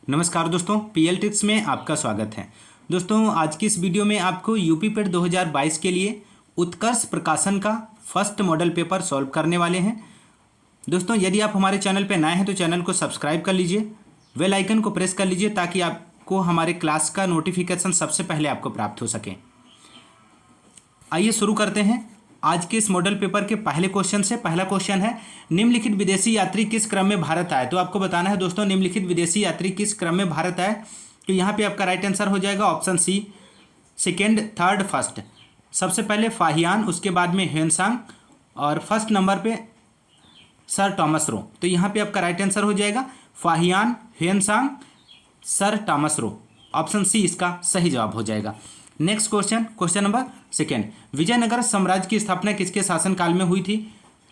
नमस्कार दोस्तों, PL tricks में आपका स्वागत है। दोस्तों, आज की इस वीडियो में आपको यूपी पेट 2022 के लिए उत्कर्ष प्रकाशन का फर्स्ट मॉडल पेपर सॉल्व करने वाले हैं। दोस्तों, यदि आप हमारे चैनल पर नए हैं तो चैनल को सब्सक्राइब कर लीजिए, बेल आइकन को प्रेस कर लीजिए ताकि आपको हमारे क्लास का नोटिफिकेशन सबसे पहले आपको प्राप्त हो सके। आइए शुरू करते हैं आज के इस मॉडल पेपर के पहले क्वेश्चन से। पहला क्वेश्चन है, निम्नलिखित विदेशी यात्री किस क्रम में भारत आए। तो आपको बताना है दोस्तों, निम्नलिखित विदेशी यात्री किस क्रम में भारत आए। तो यहाँ पे आपका राइट आंसर हो जाएगा option C, second, third, first. सबसे पहले फाहियान, उसके बाद में ह्वेनसांग और फर्स्ट नंबर पे सर टॉमस रो। तो यहाँ पे आपका राइट आंसर हो जाएगा Fahien, Hiuen Tsang, sir Thomas Roe. Option C इसका सही जवाब हो जाएगा। Next question, question number second, Vijayanagara साम्राज्य की स्थापना किसके शासनकाल में हुई थी।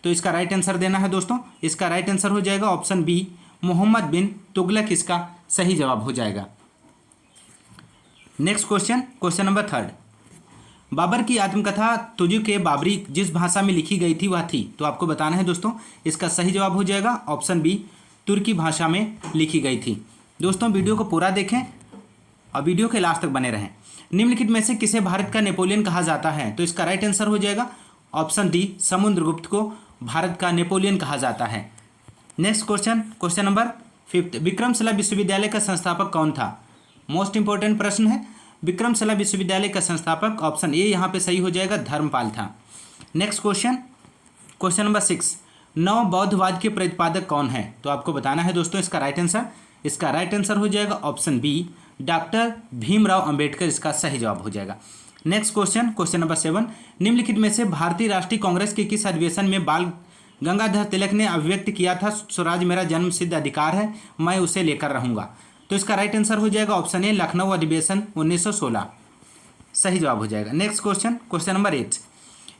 तो इसका राइट आंसर देना है दोस्तों। इसका राइट आंसर हो जाएगा ऑप्शन बी, मोहम्मद बिन तुगलक इसका सही जवाब हो जाएगा। Next question, question number third, Babur की आत्मकथा तुझ के बाबरी जिस भाषा में लिखी गई थी वह थी। तो आपको बताना है दोस्तों, इसका सही जवाब हो जाएगा ऑप्शन बी, तुर्की भाषा में लिखी गई थी। दोस्तों, वीडियो को पूरा देखें और वीडियो के लास्ट तक बने रहें। निम्नलिखित में से किसे भारत का नेपोलियन कहा जाता है। तो इसका राइट आंसर हो जाएगा ऑप्शन डी, समुद्रगुप्त को भारत का नेपोलियन कहा जाता है। Next question, question number fifth, Vikramshila विश्वविद्यालय का संस्थापक कौन था। मोस्ट इंपॉर्टेंट प्रश्न है। विक्रमशिला विश्वविद्यालय का संस्थापक ऑप्शन ए यहाँ पे सही हो जाएगा, धर्मपाल था। Next question, question number six, नव बौद्धवाद के प्रतिपादक कौन है। तो आपको बताना है दोस्तों इसका राइट आंसर। इसका राइट आंसर हो जाएगा option B, doctor Bhimrao Ambedkar इसका सही जवाब हो जाएगा। Next question, question number seven, निम्नलिखित में से भारतीय राष्ट्रीय कांग्रेस के किस अधिवेशन में बाल गंगाधर तिलक ने अभिव्यक्त किया था, स्वराज मेरा जन्म सिद्ध अधिकार है, मैं उसे लेकर रहूंगा। तो इसका राइट आंसर हो जाएगा ऑप्शन ए, लखनऊ अधिवेशन 1916 सही जवाब हो जाएगा। नेक्स्ट क्वेश्चन, क्वेश्चन नंबर 8,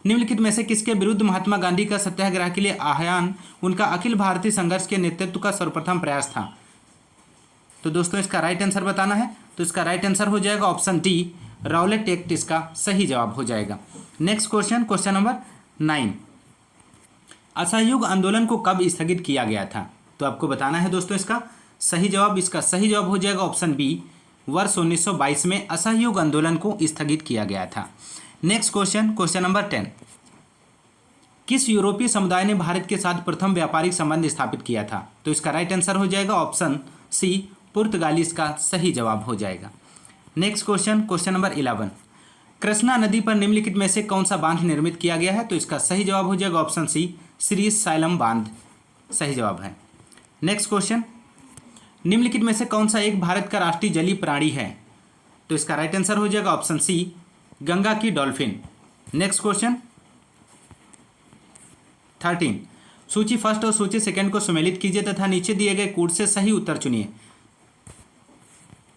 निम्नलिखित में से किसके विरुद्ध महात्मा गांधी का सत्याग्रह के लिए आह्वान उनका अखिल भारतीय संघर्ष के नेतृत्व का सर्वप्रथम प्रयास था। तो दोस्तों इसका राइट आंसर बताना है। तो इसका राइट आंसर हो जाएगा ऑप्शन डी, राउलेट एक्ट इसका सही जवाब हो जाएगा। नेक्स्ट क्वेश्चन, क्वेश्चन नंबर 9, असहयोग आंदोलन को कब स्थगित किया गया था। तो आपको बताना है दोस्तों इसका सही जवाब। इसका सही जवाब हो जाएगा ऑप्शन बी, वर्ष 1922 में असहयोग आंदोलन को स्थगित किया गया था। नेक्स्ट क्वेश्चन, क्वेश्चन नंबर 10, किस यूरोपीय समुदाय ने भारत के साथ प्रथम व्यापारिक संबंध स्थापित किया था। तो इसका राइट आंसर हो जाएगा ऑप्शन सी, पुर्तगाली इसका सही जवाब हो जाएगा। Next question, question number 11, Krishna नदी पर निम्नलिखित में से कौन सा बांध निर्मित किया गया है। तो इसका सही जवाब हो जाएगा ऑप्शन सी, श्री साइलम बांध सही जवाब है। नेक्स्ट क्वेश्चन, निम्नलिखित में से कौन सा एक भारत का राष्ट्रीय जलीय प्राणी है। तो इसका राइट आंसर हो जाएगा ऑप्शन सी, गंगा की डॉल्फिन। नेक्स्ट क्वेश्चन 13, सूची फर्स्ट और सूची सेकंड को सम्मिलित कीजिए तथा नीचे दिए गए कूट से सही उत्तर चुनिए।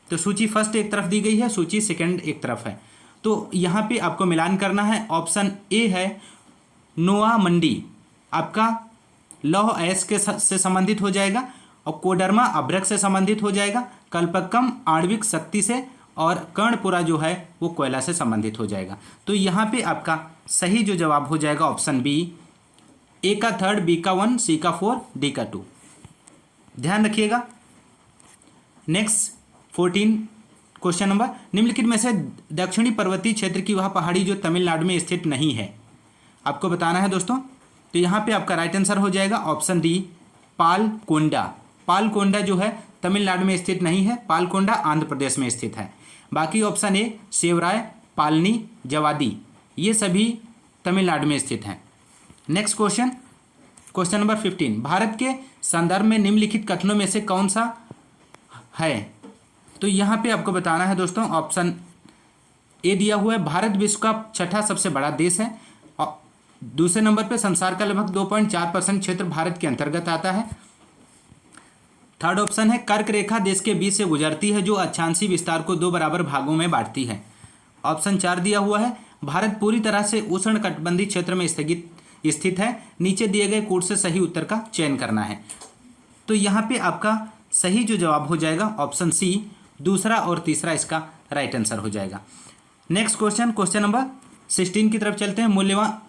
तो सूची फर्स्ट एक तरफ दी गई है, सूची सेकंड एक तरफ है। तो यहाँ पे आपको मिलान करना है। ऑप्शन ए है नोआ मंडी, आपका लौह अयस्क के से संबंधित हो जाएगा, और कोडरमा अभ्रक से संबंधित हो जाएगा, कल्पक्कम आणविक शक्ति से, और कर्णपुरा जो है वो कोयला से संबंधित हो जाएगा। तो यहाँ पे आपका सही जो जवाब हो जाएगा ऑप्शन बी, ए का थर्ड, बी का 1, सी का 4, डी का 2। ध्यान रखिएगा। नेक्स्ट 14, क्वेश्चन नंबर, निम्नलिखित में से दक्षिणी पर्वतीय क्षेत्र की वह पहाड़ी जो तमिलनाडु में स्थित नहीं है। आपको बताना है दोस्तों। तो यहाँ पे आपका राइट आंसर हो जाएगा ऑप्शन डी, पालकोंडा। पालकोंडा जो है तमिलनाडु में स्थित नहीं है, पालकोंडा आंध्र प्रदेश में स्थित है। बाकी ऑप्शन ए, सेवराय, पालनी, जवादी, ये सभी तमिलनाडु में स्थित हैं। Next question, question number 15, Bharat के संदर्भ में निम्नलिखित कथनों में से कौन सा है। तो यहाँ पे आपको बताना है दोस्तों, ऑप्शन ए दिया हुआ है, भारत विश्व का छठा सबसे बड़ा देश है, और दूसरे नंबर पे संसार का लगभग 2.4% क्षेत्र भारत के अंतर्गत आता है। थर्ड ऑप्शन है, कर्क रेखा देश के बीच से गुजरती है जो अक्षांशीय विस्तार को 2 बराबर भागों में बांटती है। ऑप्शन 4 दिया हुआ है, भारत पूरी तरह से उष्णकटिबंधीय क्षेत्र में स्थित है। नीचे दिए गए कूट से सही उत्तर का चयन करना है। तो यहाँ पे आपका सही जो जवाब हो जाएगा ऑप्शन सी, दूसरा और तीसरा इसका राइट आंसर हो जाएगा। नेक्स्ट क्वेश्चन, क्वेश्चन नंबर 16 की तरफ चलते हैं।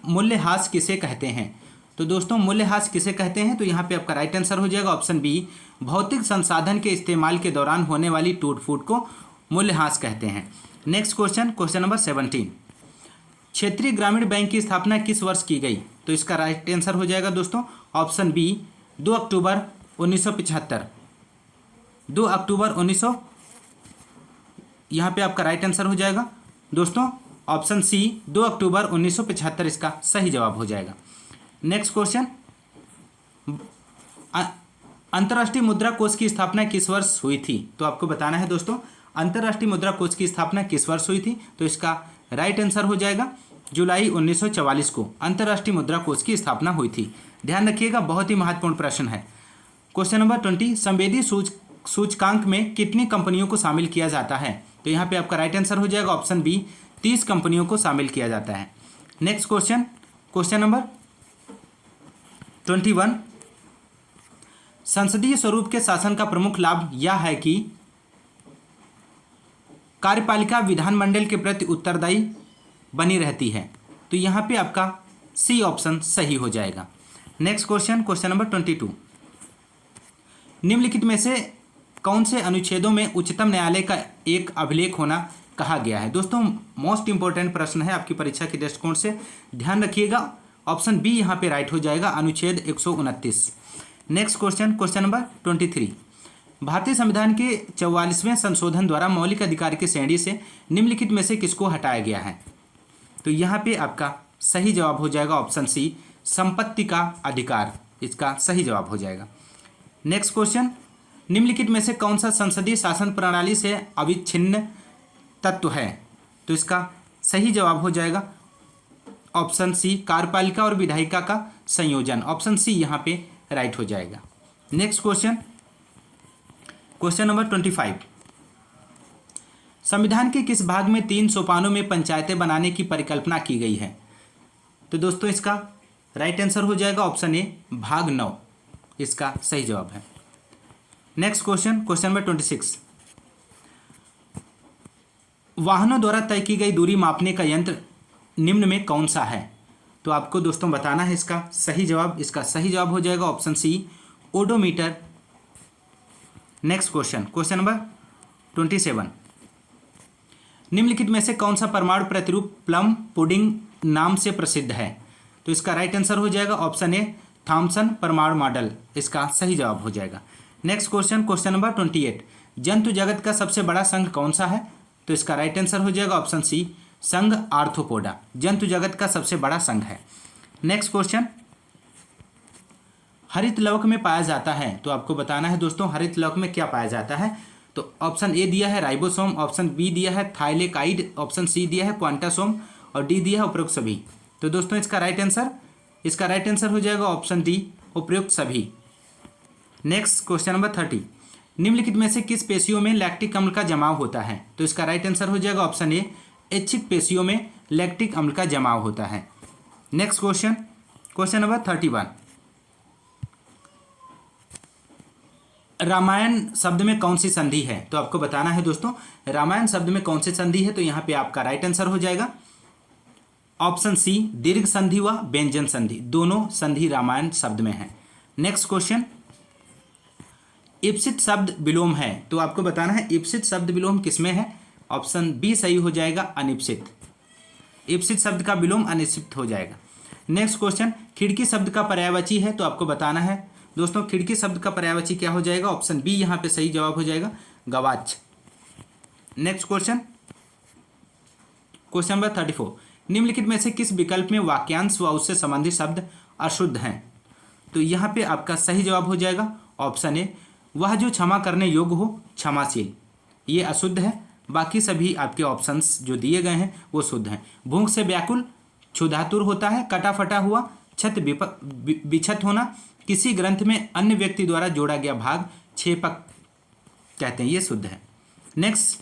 मूल्यह्रास किसे कहते हैं। तो दोस्तों मूल्यह्रास किसे कहते हैं? तो यहाँ पे आपका राइट आंसर हो जाएगा ऑप्शन बी, भौतिक संसाधन के इस्तेमाल के दौरान होने वाली टूट फूट को मूल्यह्रास कहते हैं। नेक्स्ट क्वेश्चन, क्वेश्चन नंबर 17, क्षेत्रीय ग्रामीण बैंक की स्थापना किस वर्ष की गई? तो इसका राइट आंसर हो जाएगा दोस्तों ऑप्शन बी, 2 अक्टूबर 1975। 2 अक्टूबर 1900, यहाँ पे आपका राइट आंसर हो जाएगा दोस्तों ऑप्शन सी, 2 अक्टूबर 1975 इसका सही जवाब हो जाएगा। नेक्स्ट क्वेश्चन, अंतर्राष्ट्रीय मुद्रा कोष की स्थापना किस वर्ष हुई थी? तो आपको बताना है दोस्तों अंतर्राष्ट्रीय मुद्रा कोष की स्थापना किस वर्ष हुई थी? तो इसका राइट आंसर हो जाएगा जुलाई 1944 को अंतर्राष्ट्रीय मुद्रा कोष की स्थापना हुई थी। ध्यान रखिएगा, बहुत ही महत्वपूर्ण प्रश्न है। क्वेश्चन नंबर 20, संवेदी सूचकांक में कितनी कंपनियों को शामिल किया जाता है? तो यहाँ पे आपका राइट आंसर हो जाएगा ऑप्शन बी, 30 कंपनियों को शामिल किया जाता है। नेक्स्ट क्वेश्चन, क्वेश्चन नंबर 21, संसदीय स्वरूप के शासन का प्रमुख लाभ यह है कि कार्यपालिका विधानमंडल के प्रति उत्तरदायी बनी रहती है। तो यहाँ पे आपका सी ऑप्शन सही हो जाएगा। नेक्स्ट क्वेश्चन, क्वेश्चन नंबर 22, निम्नलिखित में से कौन से अनुच्छेदों में उच्चतम न्यायालय का एक अभिलेख होना कहा गया है? दोस्तों मोस्ट इंपॉर्टेंट प्रश्न है आपकी परीक्षा के दृष्टिकोण से, ध्यान रखिएगा। ऑप्शन बी यहाँ पे राइट हो जाएगा, अनुच्छेद 129। नेक्स्ट क्वेश्चन, क्वेश्चन नंबर 23, भारतीय संविधान के 44वें संशोधन द्वारा मौलिक अधिकार की श्रेणी से निम्नलिखित में से किसको हटाया गया है? तो यहाँ पे आपका सही जवाब हो जाएगा ऑप्शन सी, संपत्ति का अधिकार इसका सही जवाब हो जाएगा। नेक्स्ट क्वेश्चन, निम्नलिखित में से कौन सा संसदीय शासन प्रणाली से अविच्छिन्न तत्व है? तो इसका सही जवाब हो जाएगा ऑप्शन सी, कार्यपालिका और विधायिका का संयोजन। ऑप्शन सी यहाँ पे राइट हो जाएगा। नेक्स्ट क्वेश्चन, क्वेश्चन नंबर 25, संविधान के किस भाग में 3 सोपानों में पंचायतें बनाने की परिकल्पना की गई है? तो दोस्तों इसका राइट आंसर हो जाएगा ऑप्शन ए, भाग 9 इसका सही जवाब है। नेक्स्ट क्वेश्चन, क्वेश्चन नंबर 26, वाहनों द्वारा तय की गई दूरी मापने का यंत्र निम्न में कौन सा है? तो आपको दोस्तों बताना है इसका सही जवाब। इसका सही जवाब हो जाएगा option C, odometer. Next question, question number 27, निम्नलिखित में से कौन सा परमाणु प्रतिरूप प्लम पुडिंग नाम से प्रसिद्ध है? तो इसका राइट आंसर हो जाएगा ऑप्शन ए, थॉमसन परमाणु मॉडल इसका सही जवाब हो जाएगा। नेक्स्ट क्वेश्चन, क्वेश्चन नंबर 28, जंतु जगत का सबसे बड़ा संघ कौन सा है? तो इसका राइट आंसर हो जाएगा ऑप्शन सी, संघ आर्थ्रोपोडा जंतु जगत का सबसे बड़ा संघ है। नेक्स्ट क्वेश्चन, हरित लवक में पाया जाता है। तो आपको बताना है दोस्तों हरित लवक में क्या पाया जाता है। तो ऑप्शन ए दिया है राइबोसोम, ऑप्शन बी दिया है थाइलेकाइड, ऑप्शन सी दिया है क्वांटासोम और डी दिया है उपरोक्त सभी। तो दोस्तों इसका राइट आंसर हो जाएगा ऑप्शन डी, उपरोक्त सभी। नेक्स्ट क्वेश्चन नंबर 30, निम्नलिखित में से किस पेशियों में लैक्टिक अम्ल का जमाव होता है? तो इसका राइट आंसर हो जाएगा ऑप्शन ए, ऐच्छिक पेशियों में लैक्टिक अम्ल का जमाव होता है। Next question, question number 31, Ramayana शब्द में कौन सी संधि है? तो आपको बताना है दोस्तों रामायण शब्द में कौन सी संधि है। तो यहाँ पे आपका राइट आंसर हो जाएगा ऑप्शन सी, दीर्घ संधि व व्यंजन संधि, दोनों संधि रामायण शब्द में है। नेक्स्ट क्वेश्चन, इप्सित शब्द विलोम है। तो आपको बताना है इप्सित शब्द विलोम किसमें है? ऑप्शन बी सही हो जाएगा, अनिप्सित। इप्सित शब्द का विलोम अनिश्चित हो जाएगा। नेक्स्ट क्वेश्चन, खिड़की शब्द का पर्यायवाची है। तो आपको बताना है दोस्तों खिड़की शब्द का पर्यायवाची क्या हो जाएगा? ऑप्शन बी यहाँ पे सही जवाब हो जाएगा, गवाच। नेक्स्ट क्वेश्चन, क्वेश्चन नंबर 34, निम्नलिखित में से किस विकल्प में वाक्यांश व उससे संबंधित शब्द अशुद्ध हैं? तो यहाँ पे आपका सही जवाब हो जाएगा ऑप्शन ए, वह जो क्षमा करने योग्य हो क्षमाशील, ये अशुद्ध है। बाकी सभी आपके ऑप्शंस जो दिए गए हैं वो शुद्ध हैं। भूख से व्याकुल क्षुधातुर होता है, कटा फटा हुआ, छत बिछत होना, किसी ग्रंथ में अन्य व्यक्ति द्वारा जोड़ा गया भाग छेपक कहते हैं, ये शुद्ध है। नेक्स्ट,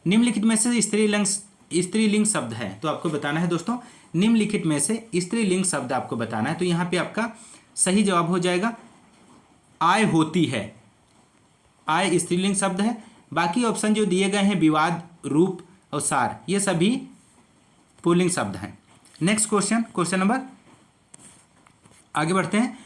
निम्नलिखित में से स्त्रीलिंग शब्द है। तो आपको बताना है दोस्तों निम्नलिखित में से स्त्रीलिंग शब्द आपको बताना है। तो यहाँ पे आपका सही जवाब हो जाएगा आय होती है, आय स्त्रीलिंग शब्द है। बाकी ऑप्शन जो दिए गए हैं विवाद, रूप और सार, ये सभी पुल्लिंग शब्द हैं। नेक्स्ट क्वेश्चन, क्वेश्चन नंबर आगे बढ़ते हैं।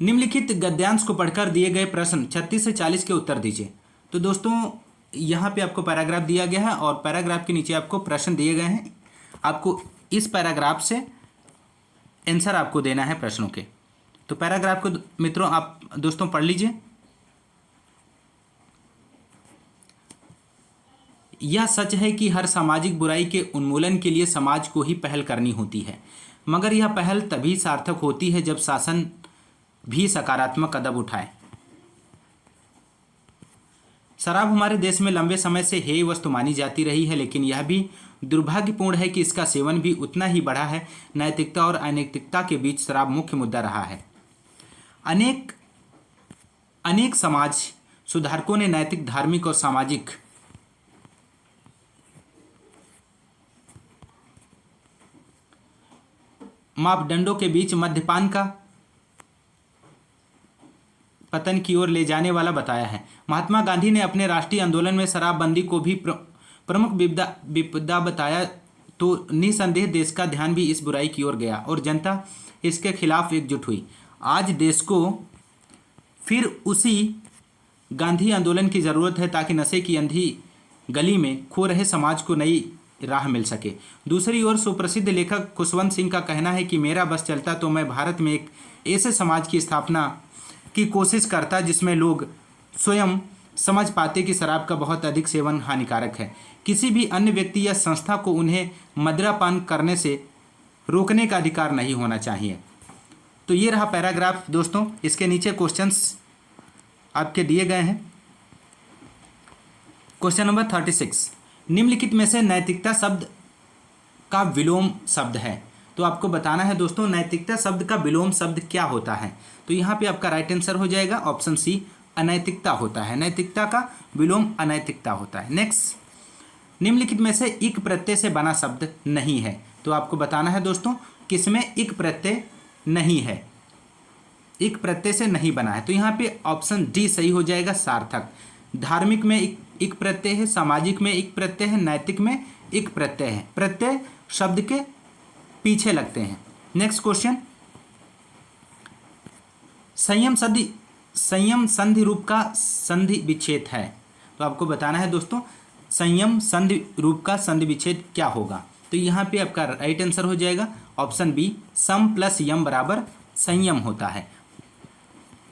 निम्नलिखित गद्यांश को पढ़कर दिए गए प्रश्न 36 से 40 के उत्तर दीजिए। तो दोस्तों यहाँ पे आपको पैराग्राफ दिया गया है और पैराग्राफ के नीचे आपको प्रश्न दिए गए हैं। आपको इस पैराग्राफ से आंसर आपको देना है प्रश्नों के। तो पैराग्राफ को मित्रों आप दोस्तों पढ़ लीजिए। यह सच है कि हर सामाजिक बुराई के उन्मूलन के लिए समाज को ही पहल करनी होती है, मगर यह पहल तभी सार्थक होती है जब शासन भी सकारात्मक कदम उठाए। शराब हमारे देश में लंबे समय से हेय वस्तु मानी जाती रही है, लेकिन यह भी दुर्भाग्यपूर्ण है कि इसका सेवन भी उतना ही बढ़ा है। नैतिकता और अनैतिकता के बीच शराब मुख्य मुद्दा रहा है। अनेक समाज सुधारकों ने नैतिक, धार्मिक और सामाजिक मापदंडों के बीच मद्यपान का पतन की ओर ले जाने वाला बताया है। महात्मा गांधी ने अपने राष्ट्रीय आंदोलन में शराबबंदी को भी प्रमुख विपदा बताया, तो निसंदेह देश का ध्यान भी इस बुराई की ओर गया और जनता इसके खिलाफ एकजुट हुई। आज देश को फिर उसी गांधी आंदोलन की ज़रूरत है ताकि नशे की अंधी गली में खो रहे समाज को नई राह मिल सके। दूसरी ओर सुप्रसिद्ध लेखक खुशवंत सिंह का कहना है कि मेरा बस चलता तो मैं भारत में एक ऐसे समाज की स्थापना की कोशिश करता जिसमें लोग स्वयं समझ पाते कि शराब का बहुत अधिक सेवन हानिकारक है। किसी भी अन्य व्यक्ति या संस्था को उन्हें मदिरापान करने से रोकने का अधिकार नहीं होना चाहिए। तो ये रहा पैराग्राफ दोस्तों। इसके नीचे क्वेश्चंस आपके दिए गए हैं। क्वेश्चन नंबर 36, निम्नलिखित में से नैतिकता शब्द का विलोम शब्द है। तो आपको बताना है दोस्तों नैतिकता शब्द का विलोम शब्द क्या होता है। तो यहाँ पे आपका राइट आंसर हो जाएगा ऑप्शन सी, अनैतिकता होता है। नैतिकता का विलोम अनैतिकता होता है। नेक्स्ट, निम्नलिखित में से इक प्रत्यय से बना शब्द नहीं है। तो आपको बताना है दोस्तों किसमें इक प्रत्यय नहीं है, इक प्रत्यय से नहीं बना है। तो यहाँ पे ऑप्शन डी सही हो जाएगा, सार्थक। धार्मिक में इक प्रत्यय है, सामाजिक में इक प्रत्यय है, नैतिक में इक प्रत्यय है। प्रत्यय शब्द के पीछे लगते हैं। नेक्स्ट क्वेश्चन, संयम संधि रूप का संधि विच्छेद है। तो आपको बताना है दोस्तों संयम संधि रूप का संधि विच्छेद क्या होगा। तो यहाँ पे आपका राइट आंसर हो जाएगा ऑप्शन बी, सम प्लस यम बराबर संयम होता है।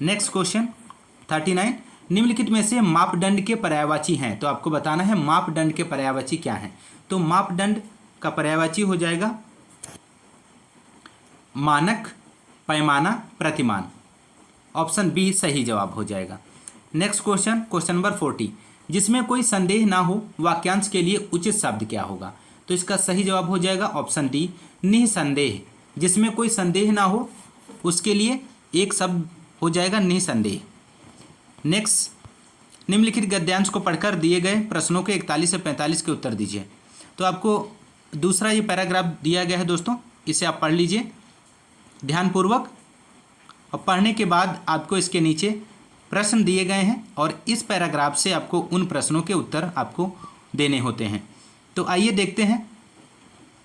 नेक्स्ट क्वेश्चन 39, निम्नलिखित में से मापदंड के पर्यायवाची हैं। तो आपको बताना है मापदंड के पर्यायवाची क्या हैं। तो मापदंड का पर्यायवाची हो जाएगा मानक, पैमाना, प्रतिमान। ऑप्शन बी सही जवाब हो जाएगा। नेक्स्ट क्वेश्चन, क्वेश्चन नंबर 40, जिसमें कोई संदेह ना हो वाक्यांश के लिए उचित शब्द क्या होगा। तो इसका सही जवाब हो जाएगा ऑप्शन डी, निसंदेह। जिसमें कोई संदेह ना हो उसके लिए एक शब्द हो जाएगा निसंदेह। नेक्स्ट, निम्नलिखित गद्यांश को पढ़कर दिए गए प्रश्नों के 41 से 45 के उत्तर दीजिए। तो आपको दूसरा ये पैराग्राफ दिया गया है दोस्तों, इसे आप पढ़ लीजिए ध्यानपूर्वक, और पढ़ने के बाद आपको इसके नीचे प्रश्न दिए गए हैं और इस पैराग्राफ से आपको उन प्रश्नों के उत्तर आपको देने होते हैं। तो आइए देखते हैं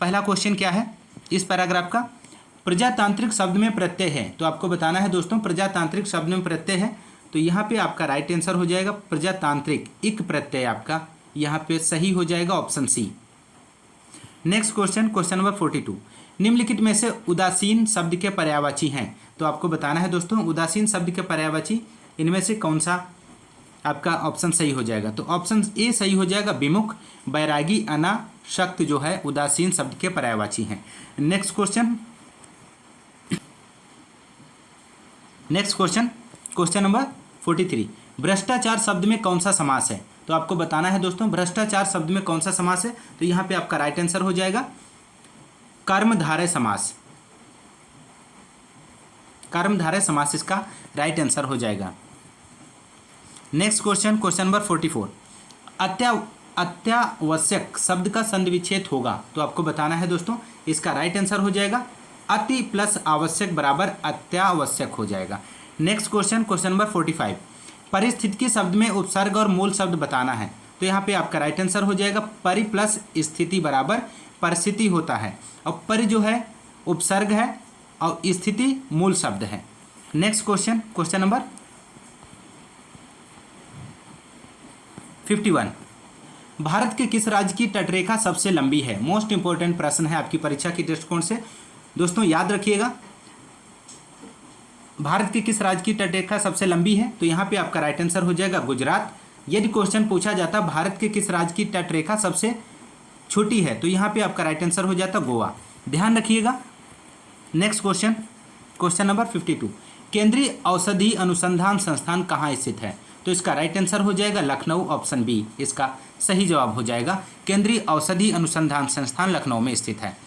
पहला क्वेश्चन क्या है इस पैराग्राफ का। प्रजातांत्रिक शब्द में प्रत्यय है। तो आपको बताना है दोस्तों प्रजातांत्रिक शब्द में प्रत्यय है। तो यहाँ पे आपका राइट आंसर हो जाएगा प्रजातांत्रिक, इक प्रत्यय आपका यहाँ पे सही हो जाएगा option C. Next question, question number 42, निम्नलिखित में से उदासीन शब्द के पर्यायवाची हैं। तो आपको बताना है दोस्तों उदासीन शब्द के पर्यायवाची इनमें से कौन सा आपका ऑप्शन सही हो जाएगा। तो ऑप्शन ए सही हो जाएगा, विमुख, बैरागी, अनासक्त जो है उदासीन शब्द के पर्यायवाची हैं। नेक्स्ट क्वेश्चन, क्वेश्चन नंबर 43, भ्रष्टाचार शब्द में कौन सा समास है। तो आपको बताना है दोस्तों भ्रष्टाचार शब्द में कौन सा समास है। तो यहाँ पे आपका राइट आंसर हो जाएगा कर्मधारय समास। कर्मधारय समास इसका राइट आंसर हो जाएगा। नेक्स्ट क्वेश्चन, क्वेश्चन नंबर 44, अत्यावश्यक शब्द का संधि विच्छेद होगा। तो आपको बताना है दोस्तों इसका राइट आंसर हो जाएगा अति प्लस आवश्यक बराबर अत्यावश्यक हो जाएगा। नेक्स्ट क्वेश्चन, क्वेश्चन नंबर 45, परिस्थिति शब्द में उपसर्ग और मूल शब्द बताना है। तो यहाँ पे आपका राइट आंसर हो जाएगा परि प्लस स्थिति बराबर परिस्थिति होता है। और परि जो है उपसर्ग है और स्थिति मूल शब्द है। Next question, question number 51। Bharat के किस राज्य की तटरेखा सबसे लंबी है? मोस्ट इंपॉर्टेंट प्रश्न है आपकी परीक्षा के दृष्टिकोण से। दोस्तों याद रखिएगा, भारत के किस राज्य की तटरेखा सबसे लंबी है? तो यहाँ पे आपका राइट आंसर हो जाएगा गुजरात। यदि क्वेश्चन पूछा जाता भारत के किस राज्य की तटरेखा सबसे छोटी है, तो यहाँ पे आपका राइट आंसर हो जाता गोवा। ध्यान रखिएगा। Next question, question number 52। केंद्रीय औषधि अनुसंधान संस्थान कहाँ स्थित है? तो इसका राइट आंसर हो जाएगा लखनऊ, ऑप्शन बी इसका सही जवाब हो जाएगा। केंद्रीय औषधि अनुसंधान संस्थान लखनऊ में स्थित है।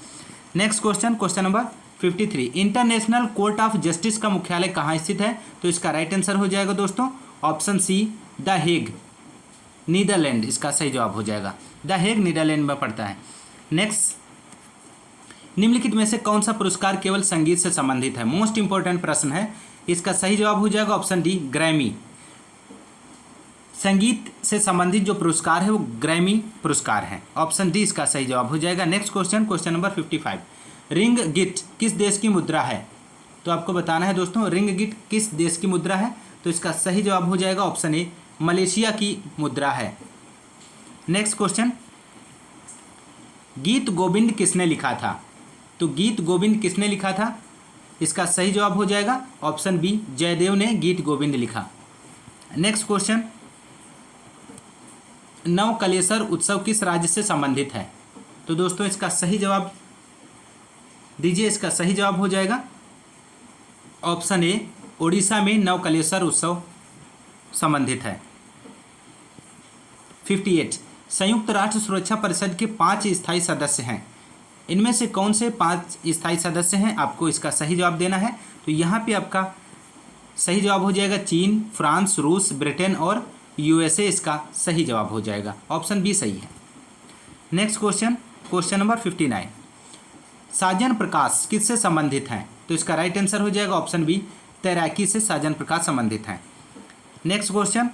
Next question, question number 53। International court of justice का मुख्यालय कहाँ स्थित है? तो इसका राइट आंसर हो जाएगा दोस्तों option C the Hague, Netherland इसका सही जवाब हो जाएगा। द हेग नीदरलैंड में पड़ता है। नेक्स्ट, निम्नलिखित में से कौन सा पुरस्कार केवल संगीत से संबंधित है? मोस्ट इंपॉर्टेंट प्रश्न है। इसका सही जवाब हो जाएगा ऑप्शन डी ग्रैमी। संगीत से संबंधित जो पुरस्कार है वो ग्रैमी पुरस्कार है। ऑप्शन डी इसका सही जवाब हो जाएगा। Next question, question number 55। Ringgit किस देश की मुद्रा है? तो आपको बताना है दोस्तों रिंग गिट किस देश की मुद्रा है? तो इसका सही जवाब हो जाएगा ऑप्शन ए मलेशिया की मुद्रा है। नेक्स्ट क्वेश्चन, गीत गोविंद किसने लिखा था? तो गीत गोविंद किसने लिखा था? इसका सही जवाब हो जाएगा ऑप्शन बी जयदेव ने गीत गोविंद लिखा। नेक्स्ट क्वेश्चन, नवकलेसर उत्सव किस राज्य से संबंधित है? तो दोस्तों इसका सही जवाब दीजिए। इसका सही जवाब हो जाएगा ऑप्शन ए ओडिशा में नवकलेसर उत्सव संबंधित है। 58। संयुक्त राष्ट्र सुरक्षा परिषद के 5 स्थायी सदस्य हैं। इनमें से कौन से 5 स्थायी सदस्य हैं? आपको इसका सही जवाब देना है। तो यहाँ पे आपका सही जवाब हो जाएगा चीन, फ्रांस, रूस, ब्रिटेन और यूएसए इसका सही जवाब हो जाएगा। ऑप्शन बी सही है। Next question, question number 59। साजन प्रकाश किससे संबंधित हैं? तो इसका राइट आंसर हो जाएगा ऑप्शन बी तैराकी से साजन प्रकाश संबंधित हैं। नेक्स्ट क्वेश्चन,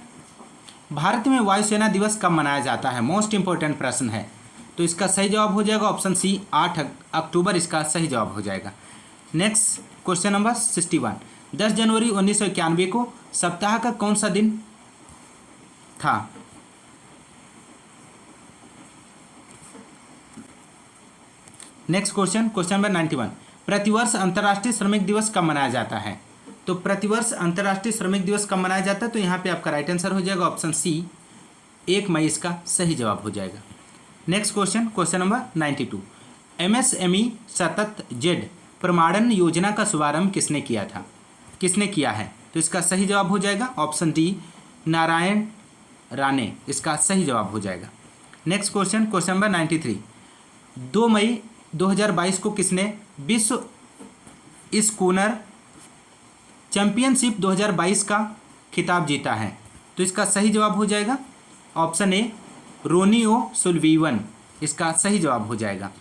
भारत में वायुसेना दिवस कब मनाया जाता है? मोस्ट इंपॉर्टेंट प्रश्न है। तो इसका सही जवाब हो जाएगा ऑप्शन सी 8 अक्टूबर इसका सही जवाब हो जाएगा। Next question number 61। 10 जनवरी 1991 को सप्ताह का कौन सा दिन था? Next question, question number 91। प्रतिवर्ष अंतर्राष्ट्रीय श्रमिक दिवस कब मनाया जाता है? तो प्रतिवर्ष अंतर्राष्ट्रीय श्रमिक दिवस कब मनाया जाता है? तो यहाँ पे आपका राइट आंसर हो जाएगा ऑप्शन सी 1 मई इसका सही जवाब हो जाएगा। Next question, question number 92। MSME सतत जेड प्रमाणन योजना का शुभारंभ किसने किया था? किसने किया है? तो इसका सही जवाब हो जाएगा ऑप्शन डी नारायण राणे इसका सही जवाब हो जाएगा। Next question, question number 93। 2 मई 2022 को किसने विश्व स्कूनर चैंपियनशिप 2022 का खिताब जीता है? तो इसका सही जवाब हो जाएगा ऑप्शन ए रोनियो सुल्वीवन इसका सही जवाब हो जाएगा।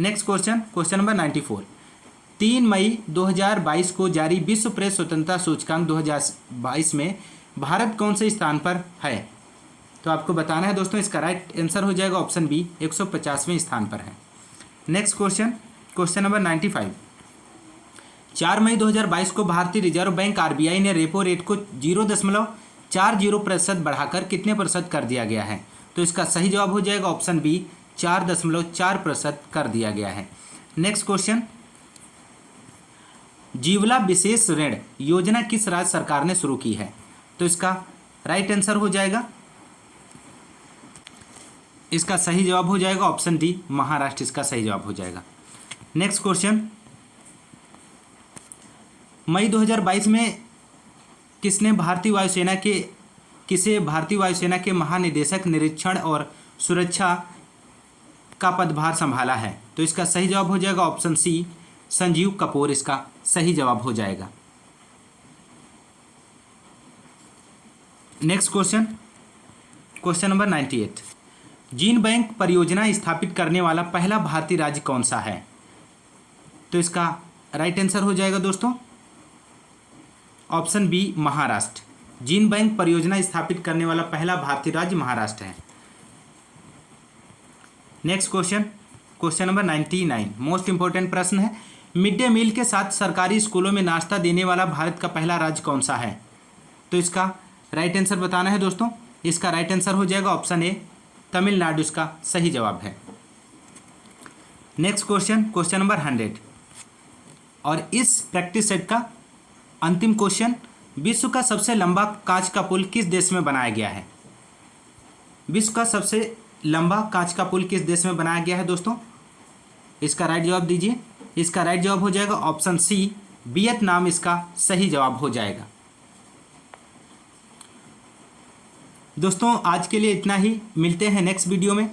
Next question, question number 94। 3 मई 2022 को जारी विश्व प्रेस स्वतंत्रता सूचकांक 2022 में भारत कौन से स्थान पर है? तो आपको बताना है दोस्तों इसका राइट आंसर हो जाएगा ऑप्शन बी 150वें स्थान पर है। Next question, question number 95। 4 मई 2022 को भारतीय रिजर्व बैंक RBI ने रेपो रेट को 0.40% बढ़ाकर कितने प्रतिशत कर दिया गया है? तो इसका सही जवाब हो जाएगा ऑप्शन बी 4.4% कर दिया गया है। नेक्स्ट क्वेश्चन, जीवला विशेष ऋण योजना किस राज्य सरकार ने शुरू की है? तो इसका राइट आंसर हो जाएगा, इसका सही जवाब हो जाएगा ऑप्शन डी महाराष्ट्र इसका सही जवाब हो जाएगा। नेक्स्ट क्वेश्चन, मई 2022 में किसे भारतीय वायुसेना के महानिदेशक निरीक्षण और सुरक्षा का पदभार संभाला है? तो इसका सही जवाब हो जाएगा ऑप्शन सी संजीव कपूर इसका सही जवाब हो जाएगा। Next question, question number 98। Gene bank परियोजना स्थापित करने वाला पहला भारतीय राज्य कौन सा है? तो इसका राइट आंसर हो जाएगा दोस्तों option B Maharashtra. Gene bank परियोजना स्थापित करने वाला पहला भारतीय राज्य महाराष्ट्र है। Next question, question number 99 most important प्रश्न है। मिड डे मील के साथ सरकारी स्कूलों में नाश्ता देने वाला भारत का पहला राज्य कौन सा है? तो इसका राइट आंसर बताना है दोस्तों। इसका राइट आंसर हो जाएगा ऑप्शन ए, तमिलनाडु इसका सही जवाब है। नेक्स्ट क्वेश्चन, क्वेश्चन नंबर 100 और इस प्रैक्टिस सेट का अंतिम क्वेश्चन, विश्व का सबसे लंबा कांच का पुल किस देश में बनाया गया है? विश्व का सबसे लंबा कांच का पुल किस देश में बनाया गया है दोस्तों? इसका राइट जवाब दीजिए। इसका राइट जवाब हो जाएगा ऑप्शन सी, वियतनाम इसका सही जवाब हो जाएगा। दोस्तों आज के लिए इतना ही, मिलते हैं नेक्स्ट वीडियो में।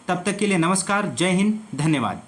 तब तक के लिए नमस्कार, जय हिंद, धन्यवाद।